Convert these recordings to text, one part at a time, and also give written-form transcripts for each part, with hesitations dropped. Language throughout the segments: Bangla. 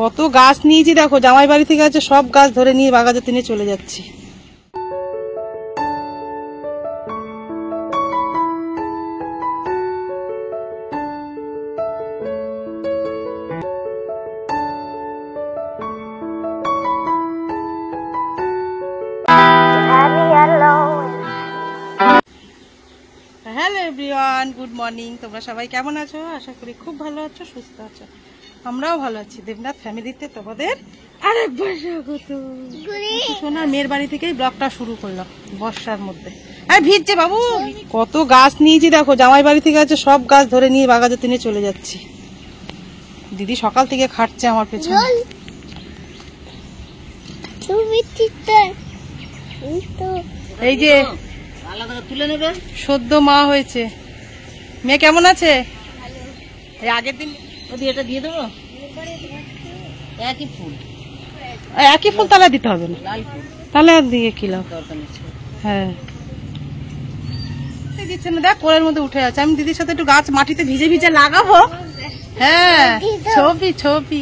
কত গাছ নিয়েছি দেখো, জামাই বাড়ি থেকে আছে সব গাছ ধরে নিয়ে বাগাতে নিয়ে চলে যাচ্ছি। Hello everyone, good morning. তোমরা সবাই কেমন আছো? আশা করি খুব ভালো আছো, সুস্থ আছো। আমরাও ভালো আছি। দেবনাথ ফ্যামিলিতে তোমাদের আরেকবার স্বাগত। সোনার মেয়ের বাড়ি থেকেই ব্লগটা শুরু করলাম বর্ষার মধ্যে। হ্যাঁ ভিজছে বাবু। কত গাছ নিয়েছি দেখো, জামাই বাড়ি থেকে আছে সব গাছ ধরে নিয়ে বাগাতে নিয়ে চলে যাচ্ছি। দিদি সকাল থেকে খাটছে আমার পেছনে। এই যে তুলে নেবে, সদ্য মা হয়েছে। মেয়ে কেমন আছে? আগের দিন এটা দিয়ে দেবো। একই ফুল তাহলে দিতে হবে না, তাহলে আর দিয়ে কি লাভ? হ্যাঁ দিচ্ছে না, দেখ কোলের মধ্যে উঠে আছে। আমি দিদির সাথে একটু গাছ মাটিতে ভিজে ভিজে লাগাবো। হ্যাঁ ছবি ছবি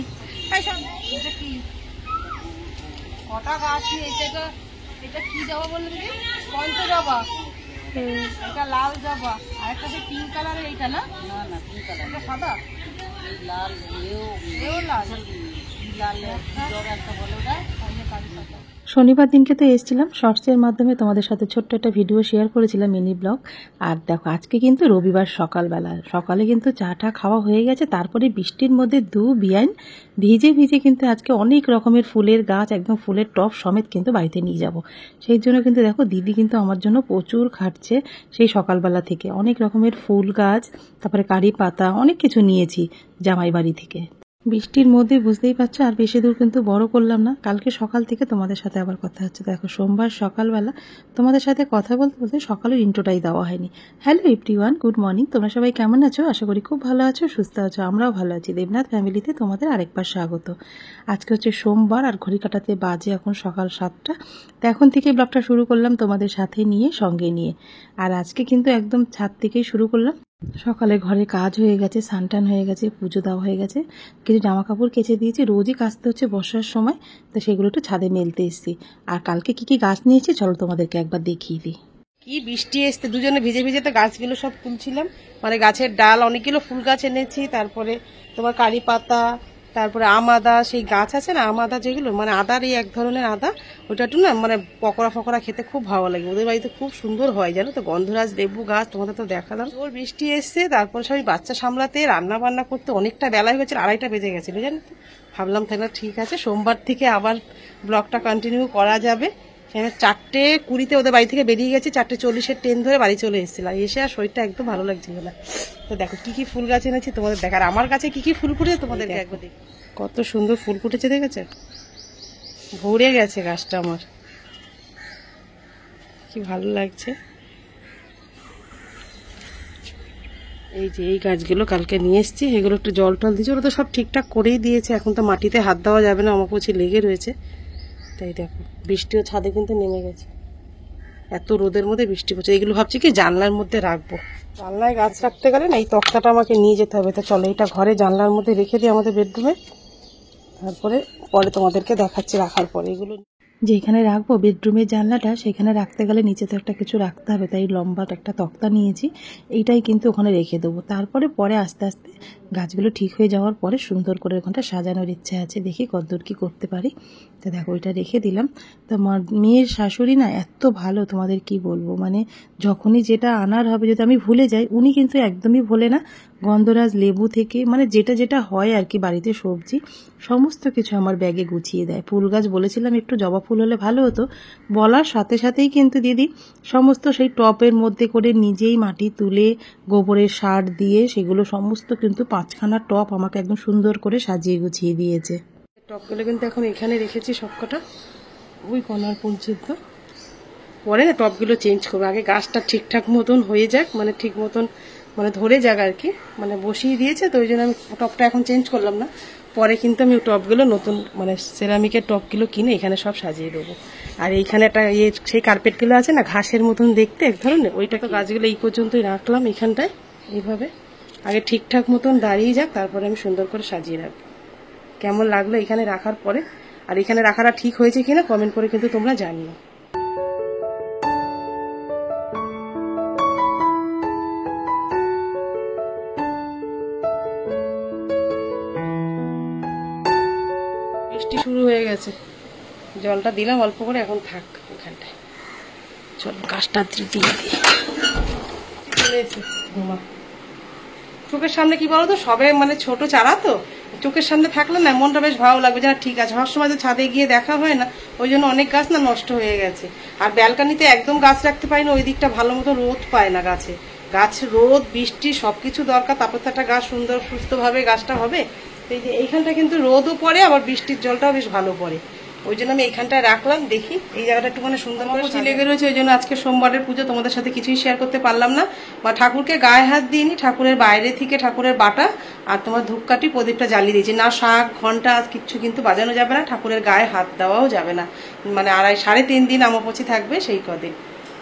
কটা গাছ নিয়ে এটা কি জবা বললে দিদি? পঞ্চ জবা, এটা লাল জবা, আর একটা পিঙ্ক কালারের। এইটা না না পিঙ্ক কালার, এটা সাদা লাল, এও লাল লাল জবা একটা বলে ওটা। শনিবার দিনকে তো এসেছিলাম, শর্টসের মাধ্যমে তোমাদের সাথে ছোট্ট একটা ভিডিও শেয়ার করেছিলাম, মিনি ব্লগ। আর দেখো আজকে কিন্তু রবিবার সকালবেলা, সকালে কিন্তু চাটা খাওয়া হয়ে গেছে। তারপরে বৃষ্টির মধ্যে বিয়াইন ভিজে ভিজে কিন্তু আজকে অনেক রকমের ফুলের গাছ, একদম ফুলের টব সমেত কিন্তু বাড়িতে নিয়ে যাব। সেই জন্য কিন্তু দেখো দিদি কিন্তু আমার জন্য প্রচুর খাটছে। সেই সকালবেলা থেকে অনেক রকমের ফুল গাছ, তারপরে কারি পাতা, অনেক কিছু নিয়েছি জামাই বাড়ি থেকে। বৃষ্টির মধ্যে বুঝতেই পারছো আর বেশি দূর কিন্তু বড় করলাম না। কালকে সকাল থেকে তোমাদের সাথে আবার কথা হচ্ছে। দেখো সোমবার সকালবেলা তোমাদের সাথে কথা বলতে বলতে সকালের ইন্ট্রোটাই দেওয়া হয়নি। Hello everyone, good morning. তোমরা সবাই কেমন আছো? আশা করি খুব ভালো আছো, সুস্থ আছো। আমরাও ভালো আছি। দেবনাথ ফ্যামিলিতে তোমাদের আরেকবার স্বাগত। আজকে হচ্ছে সোমবার আর ঘড়ি কাটাতে বাজে এখন সকাল 7টা। তো এখন থেকে ব্লগটা শুরু করলাম তোমাদের সাথে নিয়ে, সঙ্গে নিয়ে। আর আজকে কিন্তু একদম ছাদ থেকেই শুরু করলাম। সকালে ঘরে কাজ হয়ে গেছে, স্নান হয়ে গেছে, পুজো দেওয়া হয়ে গেছে, কিছু জামা কাপড় কেচে দিয়েছি। রোজই কাচতে হচ্ছে বর্ষার সময়, তো সেগুলো একটু ছাদে মেলতে এসেছি। আর কালকে কি কি গাছ নিয়েছি চলো তোমাদেরকে একবার দেখিয়ে দিই। কি বৃষ্টি এসছে, দুজনে ভিজে ভিজে তো গাছগুলো সব তুলছিলাম। মানে গাছের ডাল অনেকগুলো ফুল গাছ এনেছি, তারপরে তোমার কারি পাতা, তারপরে আদা, সেই গাছ আছে না আদা যেগুলো, মানে আদার এই এক ধরনের আদা, ওটা একটু না মানে পকোড়া ফকোড়া খেতে খুব ভালো লাগে। ওদের বাড়িতে খুব সুন্দর হয় জানো তো। গন্ধরাজ লেবু গাছ তোমাদের তো দেখালাম। ওর বৃষ্টি এসছে, তারপর সবাই বাচ্চা সামলাতে, রান্না বান্না করতে অনেকটা বেলা হয়ে গেছিল, 2:30টা বেজে গেছিল জানো তো। ভাবলাম তাহলে ঠিক আছে, সোমবার থেকে আবার ব্লগটা কন্টিনিউ করা যাবে। সেখানে 4:20 ওদের বাড়ি থেকে বেরিয়ে গেছে, 4:40 ট্রেন ধরে বাড়ি চলে এসেছিলাম। এসে আর শরীরটা একদম ভালো লাগছিল না। তো দেখো কি কি ফুল গাছ এনেছি তোমাদের দেখার। আমার কাছে কি কি ফুল ফুটেছে তোমাদেরকে একবার দেখি। কত সুন্দর ফুল ফুটেছে দেখেছে, ভরে গেছে গাছটা আমার, কি ভালো লাগছে। এই যে এই গাছগুলো কালকে নিয়ে এসেছি, এগুলো একটু জল টল দিয়েছে, ওরা তো সব ঠিকঠাক করেই দিয়েছে। এখন তো মাটিতে হাত দেওয়া যাবে না, আমার কাছে লেগে রয়েছে। তাই দেখো বৃষ্টিও ছাদে কিন্তু নেমে গেছে, এত রোদের মধ্যে বৃষ্টি পড়ছে। এগুলো ভাবছি কি জানলার মধ্যে রাখবো। জানলায় গাছ রাখতে গেলে না এই তক্তাটা আমাকে নিয়ে যেতে হবে। তো চলো এটা ঘরে জানলার মধ্যে রেখে দিই আমাদের বেডরুমে, তারপরে পরে তোমাদেরকে দেখাচ্ছি রাখার পরে। এগুলো যেখানে রাখবো বেডরুমের জানলাটা, সেখানে রাখতে গেলে নিচে তো একটা কিছু রাখতে হবে, তাই লম্বা একটা তক্তা নিয়েছি, এইটাই কিন্তু ওখানে রেখে দেবো। তারপরে পরে আস্তে আস্তে গাছগুলো ঠিক হয়ে যাওয়ার পরে সুন্দর করে ওখানটা সাজানোর ইচ্ছে আছে, দেখি কতদূর কি করতে পারি। তো দেখো ওইটা রেখে দিলাম। তো মেয়ের শাশুড়ি না এত ভালো, তোমাদের কি বলবো, মানে যখনই যেটা আনার হবে, যদি আমি ভুলে যাই, উনি কিন্তু একদমই ভোলে না। গন্ধরাজ লেবু থেকে মানে যেটা যেটা হয় আর কি বাড়িতে সবজি, সমস্ত কিছু আমার ব্যাগে গুছিয়ে দেয়। ফুল গাছ বলেছিলাম একটু জবা ফুল হলে ভালো হতো, বলার সাথে সাথেই কিন্তু দিদি সমস্ত সেই টপের মধ্যে করে নিজেই মাটি তুলে গোবরের সার দিয়ে সেগুলো সমস্ত কিন্তু 5খানা টপ আমাকে একদম সুন্দর করে সাজিয়ে গুছিয়ে দিয়েছে। টপগুলো কিন্তু এখন এখানে রেখেছি সবকটা, ওই কর্নার পর্যন্ত। পরে না টপগুলো চেঞ্জ করবো, আগে গাছটা ঠিকঠাক মতন হয়ে যাক, মানে ঠিক মতন মানে ধরে যাক আর কি, মানে বসিয়ে দিয়েছে। তো ওই জন্য আমি টপটা এখন চেঞ্জ করলাম না। পরে কিন্তু আমি টপগুলো নতুন মানে সেরামিকের টপগুলো কিনে এখানে সব সাজিয়ে দেবো। আর এইখানে একটা সেই কার্পেটগুলো আছে না ঘাসের মতন দেখতে এক ধরনের, ওইটা তো গাছগুলো এই পর্যন্তই রাখলাম এখানটায় এইভাবে। আগে ঠিকঠাক মতন দাঁড়িয়ে যাক, তারপরে আমি সুন্দর করে সাজিয়ে রাখবো। কেমন লাগলো এখানে রাখার পরে, আর এখানে রাখাটা ঠিক হয়েছে কিনা কমেন্ট করে কিন্তু তোমরা জানিও। বৃষ্টি শুরু হয়ে গেছে, জলটা দিলাম অল্প করে, এখন থাক এখানটায়। চলো গাছটা দিয়ে দিই। চোখের সামনে কি বলতো, সবে মানে ছোট চারা তো, চোখের সামনে থাকলে না মনটা বেশ ভালো লাগবে, যেন ঠিক আছে। হওয়ার সময় তো ছাদে গিয়ে দেখা হয় না, ওই জন্য অনেক গাছ না নষ্ট হয়ে গেছে। আর ব্যালকানিতে একদম গাছ রাখতে পারি না, ওই দিকটা ভালো মতো রোদ পায় না গাছে। গাছ রোদ বৃষ্টি সবকিছু দরকার, তারপর তো একটা গাছ সুন্দর সুস্থভাবে গাছটা হবে। এই যে এইখানটা কিন্তু রোদও পড়ে, আবার বৃষ্টির জলটাও বেশ ভালো পড়ে, ওই জন্য আমি এইখানটায় রাখলাম। দেখি এই জায়গাটা একটু মানে সুন্দর করে লেগে রয়েছে, ওই জন্য আজকে সোমবারের পুজো তোমাদের সাথে কিছুই শেয়ার করতে পারলাম না, বা ঠাকুরকে গায়ে হাত দিইনি, ঠাকুরের বাইরে থেকে ঠাকুরের বাটা আর তোমার ধূপকাঠি প্রদীপটা জ্বালিয়ে দিয়েছি। না শাঁখ ঘন্টা কিচ্ছু কিন্তু বাজানো যাবে না, ঠাকুরের গায়ে হাত দেওয়াও যাবে না, মানে 3.5 দিন আমপচি থাকবে সেই কদিন।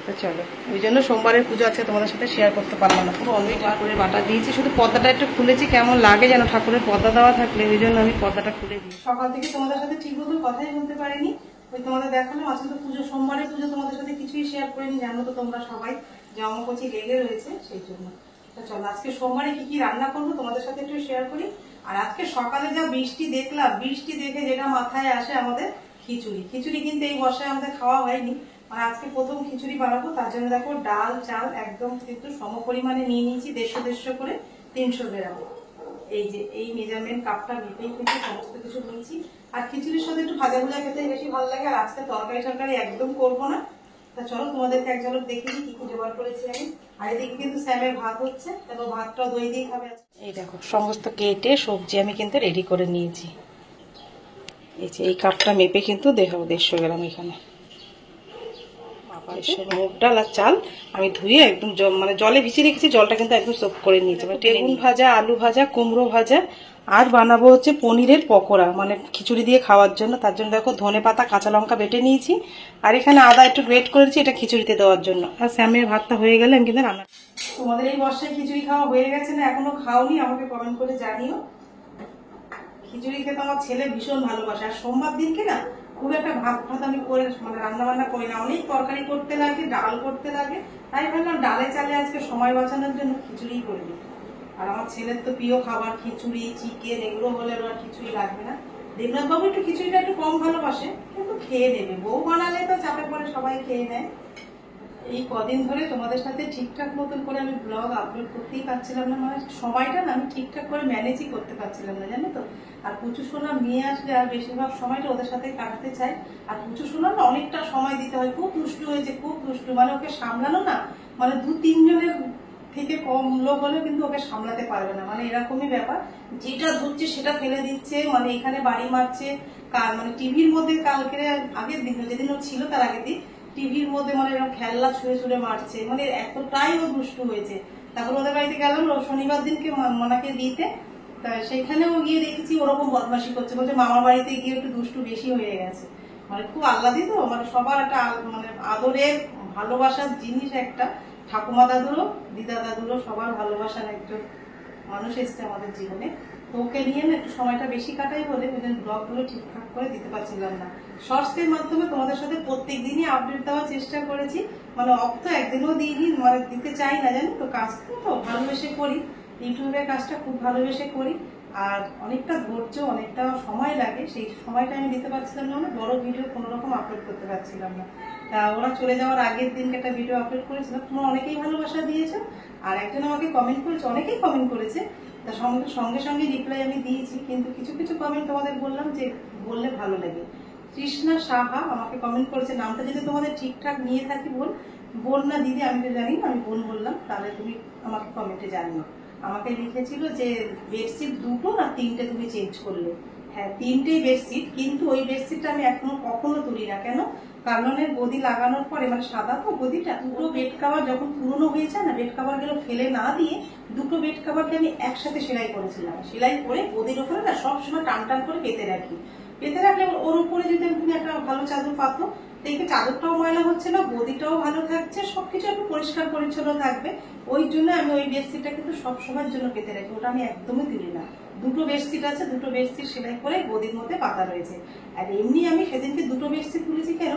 তো চলো, ওই জন্য সোমবারের পুজো আজকে তোমাদের সাথে শেয়ার করতে পারলাম না। পুরো অনেক ঠাকুরের বাটা দিয়েছি, শুধু পর্দাটা একটু খুলেছি, কেমন লাগে যেন ঠাকুরের পর্দা দেওয়া থাকলে, ওই জন্য আমি পর্দাটা খুলে দিই। সকাল থেকে তোমাদের সাথে ঠিক মতো কথাই বলতে পারিনি, ওই তোমাদের দেখালাম আজকে তো পুজো, সোমবারের পুজো, তোমাদের সাথে কিছুই শেয়ার করিনি। জানো তো তোমরা সবাই যে আমপচি লেগে রয়েছে, সেই জন্য। তো চলো আজকে সোমবারে কি কি রান্না করবো তোমাদের সাথে একটু শেয়ার করি। আর আজকে সকালে যা বৃষ্টি দেখলাম, বৃষ্টি দেখে যেটা মাথায় আসে আমাদের খিচুড়ি। খিচুড়ি কিন্তু এই বর্ষায় আমাদের খাওয়া হয়নি, আর আজকে প্রথম খিচুড়ি বানাবো। তার জন্য দেখো ডাল চাল একদম কিন্তু সম পরিমাণে নিয়ে নিয়েছি, 150 করে 300 গ্রাম। এই যে এই মেজারমেন্ট কাপটা মেপেই কিন্তু সমস্ত কিছু নিয়েছি। আর খিচুড়ির সাথে একটু ভাজা ভুজা খেতে বেশি ভালো লাগে, আর আজকে তরকারি টরকারি একদম করবো না। তা চলো তোমাদেরকে এক ঝলক দেখিয়ে কি কি জোগাড় করেছি আমি। আর এদিকে কিন্তু স্যামের ভাত হচ্ছে, তারপর ভাতটা দই দিয়ে খাবে। এই দেখো সমস্ত কেটে সবজি আমি কিন্তু রেডি করে নিয়েছি। এই যে এই কাপটা মেপে কিন্তু দেখাবো 150 গ্রাম। এখানে মুগ ডাল আর চাল আমি ধুয়ে একদম মানে জলে ভিজিয়ে রেখেছি, জলটা কিন্তু একদম সোপ করে নিয়েছি। বেগুন ভাজা, আলু ভাজা, কুমড়ো ভাজা, আর বানাবো হচ্ছে পনিরের পকোড়া, মানে খিচুড়ি দিয়ে খাওয়ার জন্য। তার জন্য দেখো ধনে পাতা কাঁচা লঙ্কা বেটে নিয়েছি, আর এখানে আদা একটু গ্রেট করেছি, এটা খিচুড়িতে দেওয়ার জন্য। আর স্যামের ভাতটা হয়ে গেলে আমি কিন্তু রান্না। তোমাদের এই বর্ষায় খিচুড়ি খাওয়া হয়ে গেছে না এখনো খাওনি, আমাকে কমেন্ট করে জানিও। খিচুড়ি খেতে আমার ছেলে ভীষণ ভালোবাসে, আর সোমবার দিনকে না খুব একটা ভাত ভাত আমি করে মানে রান্না বান্না করি না, অনেক তরকারি করতে লাগে, ডাল করতে লাগে, তাই ভাবলাম ডালে চালে আজকে সময় বাঁচানোর জন্য খিচুড়ি করে দিই। আর আমার ছেলের তো প্রিয় খাবার খিচুড়ি, চিকেন, এগুলো হলে আর খিচুড়ি লাগবে না। দেবনাথ বাবু একটু খিচুড়িটা একটু কম ভালোবাসে, কিন্তু খেয়ে নেবে, বউ বানালে তো চাপে পরে সবাই খেয়ে নেয়। এই কদিন ধরে তোমাদের সাথে ঠিকঠাক মতন করে আমি ব্লগ আপলোড করতেই পারছিলাম না, মানে সময়টা না আমি ঠিকঠাক করে ম্যানেজই করতে পারছিলাম না, জানো তো। আর পুচু সোনা মেয়ে আসলে আর বেশিরভাগ সময়টা ওদের সাথে কাটাতে চাই। আর পুচু সোনা না অনেকটা সময় দিতে হয়, খুব দুষ্টু হয়েছে, খুব দুষ্টু, মানে ওকে সামলানো না, মানে 2-3 জনের থেকে কম লোক হলেও কিন্তু ওকে সামলাতে পারবে না, মানে এরকমই ব্যাপার। যেটা ধরছে সেটা ফেলে দিচ্ছে, মানে এখানে বাড়ি মারছে, মানে টিভির মধ্যে কালকে আগের দিন যেদিন ও ছিল তার আগের দিন টিভির মধ্যে মানে এরকম খেলনা ছুঁড়ে ছুঁড়ে মারছে, মানে এতটাই ও দুষ্টু হয়েছে। তারপর ওদের বাড়িতে গেলাম শনিবার দিনকে মানাকে দিতে, তা সেখানেও গিয়ে দেখেছি ওরকম বদমাশি করছে, বলছে মামার বাড়িতে গিয়ে একটু দুষ্টু বেশি হয়ে গেছে। মানে খুব আহ্লাদি তো, মানে সবার একটা মানে আদরের ভালোবাসার জিনিস একটা, ঠাকুমা দাদুরও দিদা দাদুরও সবার ভালোবাসার একজন মানুষ এসছে আমাদের জীবনে। তো ওকে নিয়ে না একটু সময়টা বেশি কাটাই বলে ওই জন্য ব্লগগুলো ঠিকঠাক করে দিতে পারছিলাম না। শর্টসের মাধ্যমে তোমাদের সাথে প্রত্যেক দিনই আপডেট দেওয়ার চেষ্টা করেছি, মানে অফ তো একদিনও দিইনি, মানে দিতে চাই না, জানি তো, কাজটা তো ভালোবেসে করি, ইউটিউবের কাজটা খুব ভালোবেসে করি, আর অনেকটা ধৈর্য অনেকটা সময় লাগে, সেই সময়টা আমি দিতে পারছিলাম না, মানে বড় ভিডিও কোনো রকম আপলোড করতে পারছিলাম না। তা ওরা চলে যাওয়ার আগের দিনকে একটা ভিডিও আপলোড করেছিলাম, তোমরা অনেকেই ভালোবাসা দিয়েছো, আর একজন আমাকে কমেন্ট করেছে, অনেকেই কমেন্ট করেছে, তা সঙ্গে সঙ্গে রিপ্লাই আমি দিয়েছি, কিন্তু কিছু কিছু কমেন্ট তোমাদের বললাম যে বললে ভালো লাগে। কৃষ্ণা সাহা আমাকে কমেন্ট করেছে, নামটা যদি তোমাদের ঠিকঠাক নিয়ে থাকি বোন না দিদি আমি তো জানি না, আমি বোন বললাম, তাহলে তুমি আমাকে কমেন্টে জানিও। আমাকে লিখেছিল যে বেডশিট 2টো না 3টে তুমি চেঞ্জ করলে। হ্যাঁ 3টেই বেডশিট, কিন্তু ওই বেডশিটটা আমি এখনো কখনো তুলি না, কেন? কার্লনের গদি লাগানোর পরে, মানে সাদা তো গদিটা, 2টো বেড কাভার যখন পুরনো হয়ে যায় না, বেড কাভার গুলো ফেলে না দিয়ে 2টো বেড কাভারকে আমি একসাথে সেলাই করেছিলাম, সেলাই করে গদির উপরে না সবসময় টান টান করে পেতে রাখি। পেতে রাখলে ওর উপরে যদি তুমি একটা ভালো চাদর পাতো, দেখবে চাদরটাও ময়লা হচ্ছে না, গদিটাও ভালো থাকছে, সবকিছু একটু পরিষ্কার পরিচ্ছন্ন থাকবে। ওই জন্য আমি ওই বেডশিটটা কিন্তু সবসময়ের জন্য পেতে রাখি, ওটা আমি একদমই তুলি না। দুটো বেডশিট আছে, দুটো বেডশিট সেলাই করে গদির মধ্যে পাতা রয়েছে। আর এমনি আমি সেদিনকে দুটো বেডশিট তুলেছি কেন,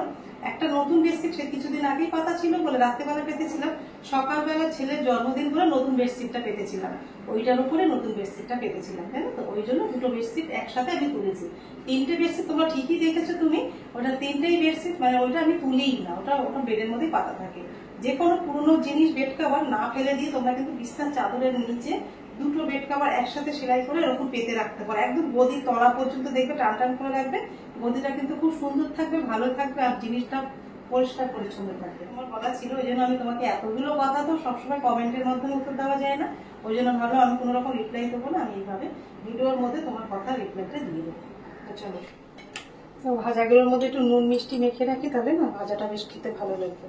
একটা নতুন বেডশিট সে কিছুদিন আগেই পাতা ছিল বলে রাত্রেবেলা পেতেছিলাম, সকালবেলা ছেলের জন্মদিন বলে নতুন বেডশিটটা পেতেছিলাম, ওইটার উপরে নতুন বেডশিটটা পেতেছিলাম, তাই না? তো ওই জন্য দুটো বেডশিট একসাথে আমি তুলেছি। তিনটে বেডশিট তোমরা ঠিকই দেখেছো তুমি, ওটা তিনটেই বেডশিট, মানে ওইটা আমি তুলিই না, ওটা ওটা বেডের মধ্যে পাতা থাকে। যে কোনো পুরোনো জিনিস বেড কভার না ফেলে দিয়ে তোমরা কিন্তু বিছানার চাদরের নিচে দুটো বেড কভার একসাথে সেলাই করে এরকম পেতে রাখতে পারো, একদম গদির তলা পর্যন্ত দেখবে টান টান করে রাখবে, গদিটা কিন্তু খুব সুন্দর থাকবে, ভালো থাকবে, আর জিনিসটা পরিষ্কার পরিচ্ছন্ন থাকবে। আমার কথা ছিল, ওই জন্য আমি তোমাকে এতগুলো কথা তো সবসময় কমেন্টের মাধ্যমে উত্তর দেওয়া যায় না, ওই জন্য ভালো আমি কোনো রকম রিপ্লাই দেবো না, আমি এইভাবে ভিডিওর মধ্যে তোমার কথা রিপ্লাইটা দিয়ে দেবো। চলো ভাজাগুলোর মধ্যে একটু নুন মিষ্টি মেখে রাখি, তাহলে না ভাজাটা বেশ খেতে ভালো লাগবে।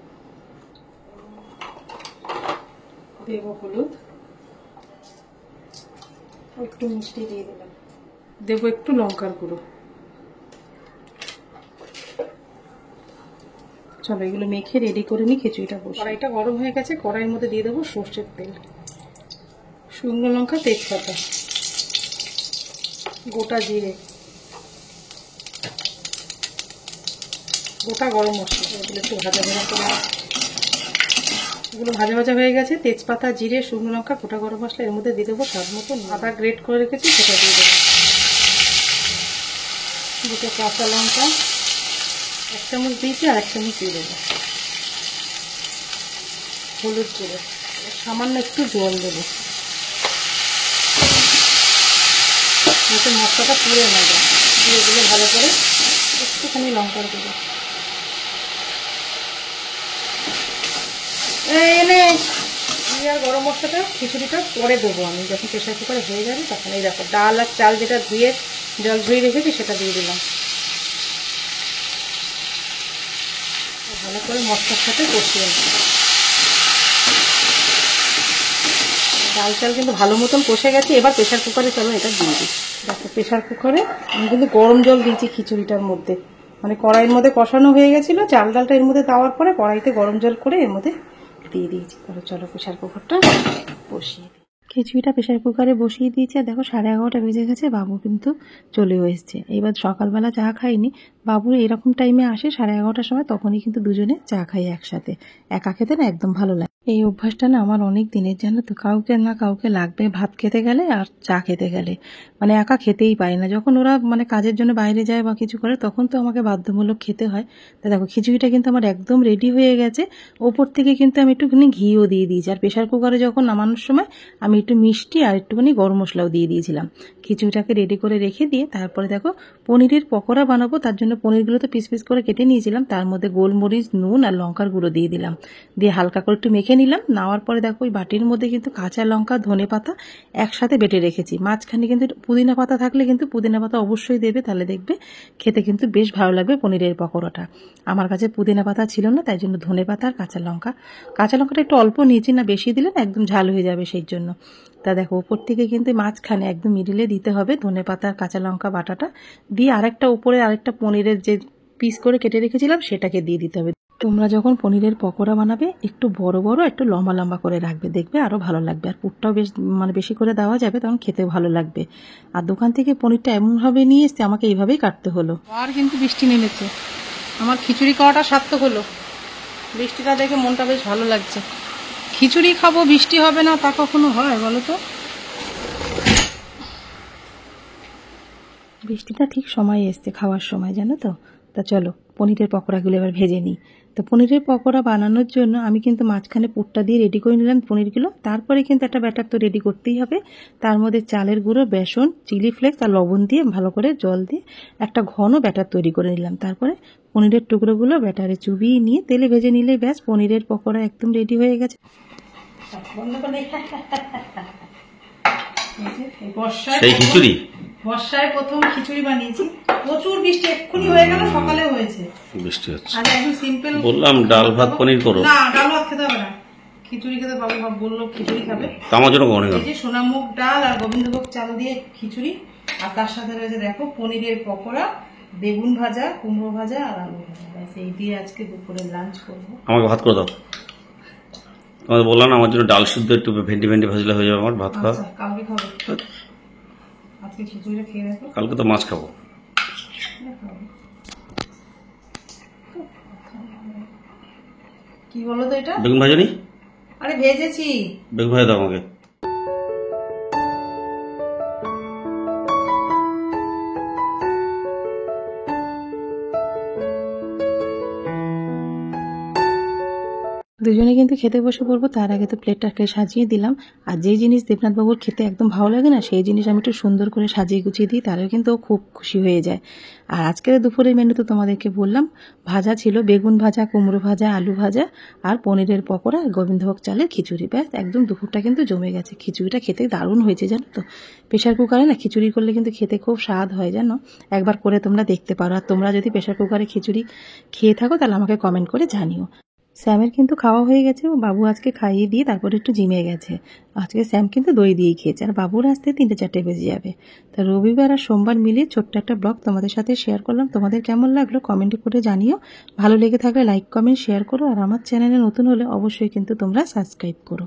দেবো হলুদ, একটু মিষ্টি দিয়ে দিলাম, দেবো একটু লঙ্কার গুঁড়ো। চলো এগুলো মেখে রেডি করে নিই, খিচুড়িটা বসে। কড়াইটা গরম হয়ে গেছে, কড়াইয়ের মধ্যে দিয়ে দেবো সর্ষের তেল, শুকনো লঙ্কা, তেজপাতা, গোটা জিরে, গোটা গরম মশলা, এগুলো একটু ভাজা ভাজা করে, এগুলো ভাজা ভাজা হয়ে গেছে। তেজপাতা, জিরে, শুকনো লঙ্কা, গোটা গরম মশলা, এর মধ্যে দিয়ে দেবো স্বাদ মতো আদা গ্রেট করে রেখেছি, সেটা দিয়ে দেবো। দুটো কাঁচা লঙ্কা, 1 চামচ দিয়েছি, আর 1 চামচ দিয়ে দেবো। হলুদ গুঁড়ো, সামান্য একটু জল দেবো, যাতে মশলাটা পুড়ে না যায়। দিয়ে দিলে ভালো করে একটুখানি লঙ্কার গুঁড়ো, আর গরম মশলাটা খিচুড়িটা পরে দেবো আমি, যখন প্রেশার কুকারে হয়ে যাবে তখন। এই দেখো ডাল আর চাল যেটা ধুয়ে জল ধুয়ে রেখেছি সেটা দিয়ে দিলাম, ভালো করে মশলার সাথে কষিয়ে নেব। ডাল চাল কিন্তু ভালো মতন কষে গেছে, এবার প্রেশার কুকারে চলো এটা দিয়ে দিই। দেখো প্রেশার কুকারে আমি কিন্তু গরম জল দিয়েছি খিচুড়িটার মধ্যে, মানে কড়াইয়ের মধ্যে কষানো হয়ে গেছিল, চাল ডালটা এর মধ্যে দেওয়ার পরে কড়াইতে গরম জল করে এর মধ্যে দিয়ে দিয়েছি। তাহলে চলো প্রেশার কুকারটা বসিয়ে দিই। খিচুড়িটা প্রেশার কুকারে বসিয়ে দিয়েছি, আর দেখো 11:30 বেজে গেছে, বাবু কিন্তু চলেও এসছে। এবার সকালবেলা চা খাইনি, বাবু এরকম টাইমে আসে 11:30টার সময়, তখনই কিন্তু দুজনে চা খাই একসাথে, একা খেতে না একদম ভালো লাগে। এই অভ্যাসটা না আমার অনেক দিনের, জানো তো, কাউকে না কাউকে লাগবে ভাত খেতে গেলে আর চা খেতে গেলে, মানে একা খেতেই পারি না। যখন ওরা মানে কাজের জন্য বাইরে যায় বা কিছু করে তখন তো আমাকে বাধ্যমূলক খেতে হয়। তা দেখো খিচুড়িটা কিন্তু আমার একদম রেডি হয়ে গেছে, ওপর থেকে কিন্তু আমি একটুখানি ঘিও দিয়ে দিয়েছি, আর প্রেশার কুকারে যখন নামানোর সময় আমি একটু মিষ্টি আর একটুখানি গরম মশলাও দিয়ে দিয়েছিলাম। খিচুড়িটাকে রেডি করে রেখে দিয়ে তারপরে দেখো পনিরের পকোড়া বানাবো, তার জন্য পনিরগুলো তো পিস পিস করে কেটে নিয়েছিলাম, তার মধ্যে গোলমরিচ, নুন আর লঙ্কার গুঁড়ো দিয়ে দিলাম, দিয়ে হালকা করে একটু মেখে নিলাম। নেওয়ার পরে দেখো ওই বাটির মধ্যে কিন্তু কাঁচা লঙ্কা, ধনে পাতা একসাথে বেটে রেখেছি, মাঝখানে কিন্তু পুদিনা পাতা থাকলে কিন্তু পুদিনা পাতা অবশ্যই দেবে, তাহলে দেখবে খেতে কিন্তু বেশ ভালো লাগবে পনিরের পকোড়াটা। আমার কাছে পুদিনা পাতা ছিল না, তাই জন্য ধনে পাতা আর কাঁচা লঙ্কাটা একটু অল্প নিয়েছি, না বেশি দিলে না একদম ঝাল হয়ে যাবে সেই জন্য। তা দেখো উপর থেকে কিন্তু মাঝখানে একদম মিডিলে দিতে হবে ধনে পাতা আর কাঁচা লঙ্কা বাটাটা, দিয়ে আরেকটা উপরে আরেকটা পনিরের যে পিস করে কেটে রেখেছিলাম সেটাকে দিয়ে দিতে হবে। তোমরা যখন পনিরের পকোড়া বানাবে একটু বড় বড় একটু লম্বা লম্বা করে রাখবে, দেখবে আরো ভালো লাগবে, আর পুরটাও বেশ মানে বেশি করে দেওয়া যাবে, তখন খেতে ভালো লাগবে। আর দোকান থেকে পনিরটা এমনভাবে নিয়ে এসছে, আমাকে এইভাবেই কাটতে হলো। আর কিন্তু বৃষ্টি নেমেছে, আমার খিচুড়ি খাওয়াটা সার্থক হলো, বৃষ্টিটা দেখে মনটা বেশ ভালো লাগছে। খিচুড়ি খাবো বৃষ্টি হবে না তা কখনো হয় বলো তো? বৃষ্টিটা ঠিক সময় এসছে, খাওয়ার সময়, জানো তো। তা চলো পনিরের পকোড়াগুলো এবার ভেজে নিই। তো পনিরের পকোড়া বানানোর জন্য আমি কিন্তু মাঝখানে পুরটা দিয়ে রেডি করে নিলাম পনিরগুলো, তারপরে কিন্তু একটা ব্যাটার তো রেডি করতেই হবে, তার মধ্যে চালের গুঁড়ো, বেসন, চিলি ফ্লেক্স আর লবণ দিয়ে ভালো করে জল দিয়ে একটা ঘন ব্যাটার তৈরি করে নিলাম। তারপরে পনিরের টুকরোগুলো ব্যাটারে চুবিয়ে নিয়ে তেলে ভেজে নিলে ব্যাস পনিরের পকোড়া একদম রেডি হয়ে গেছে। বর্ষায় প্রথম খিচুড়ি বানিয়েছি, প্রচুর বৃষ্টি এক্ষুনি হয়ে গেল, সকালে হয়েছে বৃষ্টি হচ্ছে। আর একদম সিম্পল বললাম ডাল ভাত পনির করো না, ডাল ভাত খেতে হবে না, খিচুড়ি খেতে বাবু বললো খিচুড়ি খাবে, আমার জন্য এই যে সোনামুগ ডাল আর গোবিন্দভোগ চাল দিয়ে খিচুড়ি, আর তার সাথে রয়েছে দেখো পনিরের পকোড়া, বেগুন ভাজা, কুমড়ো ভাজা আর আলু ভাজা, এই দিয়ে আজকে দুপুরে লাঞ্চ করবো। আমাকে ভাত করে দাও, তোমাদের বললাম না আমার জন্য ডাল সিদ্ধ একটু ভেন্ডি ভাজলে হয়ে যাবে, আমার ভাত খাওয়া কালকে খাবো। আজকে খিচুড়িটা খেয়ে দেখো। কালকে তো মাছ খাবো। কি বলো তো এটা? বেগুন ভাজা নি? আরে ভেজেছি। বেগুন ভাজা দাও আমাকে। দুজনে কিন্তু খেতে বসে পড়বো, তার আগে তো প্লেটটাকে সাজিয়ে দিলাম। আর যেই জিনিস দেবনাথ বাবুর খেতে একদম ভালো লাগে না, সেই জিনিস আমি একটু সুন্দর করে সাজিয়ে গুছিয়ে দিই, তারাও কিন্তু ও খুব খুশি হয়ে যায়। আর আজকের দুপুরের মেনু তো তোমাদেরকে বললাম, ভাজা ছিল, বেগুন ভাজা, কুমড়ো ভাজা, আলু ভাজা, আর পনিরের পকোড়া, আর গোবিন্দভোগ চালের খিচুড়ি। ব্যাস, একদম দুপুরটা কিন্তু জমে গেছে। খিচুড়িটা খেতে দারুণ হয়েছে জানো তো। প্রেশার কুকারে না খিচুড়ি করলে কিন্তু খেতে খুব স্বাদ হয় জানো। একবার করে তোমরা দেখতে পারো। আর তোমরা যদি প্রেশার কুকারে খিচুড়ি খেয়ে থাকো তাহলে আমাকে কমেন্ট করে জানিও। স্যামের কিন্তু খাওয়া হয়ে গেছে, ও বাবু আজকে খাইয়ে দিয়ে তারপরে একটু জিমে গেছে। আজকে স্যাম কিন্তু দই দিয়েই খেয়েছে, আর বাবুর আসতে 3-4 বেজে যাবে। তা রবিবার আর সোমবার মিলিয়ে ছোট্ট একটা ব্লগ তোমাদের সাথে শেয়ার করলাম। তোমাদের কেমন লাগলো কমেন্টে করে জানিও। ভালো লেগে থাকলে লাইক, কমেন্ট, শেয়ার করো। আর আমার চ্যানেলে নতুন হলে অবশ্যই কিন্তু তোমরা সাবস্ক্রাইব করো।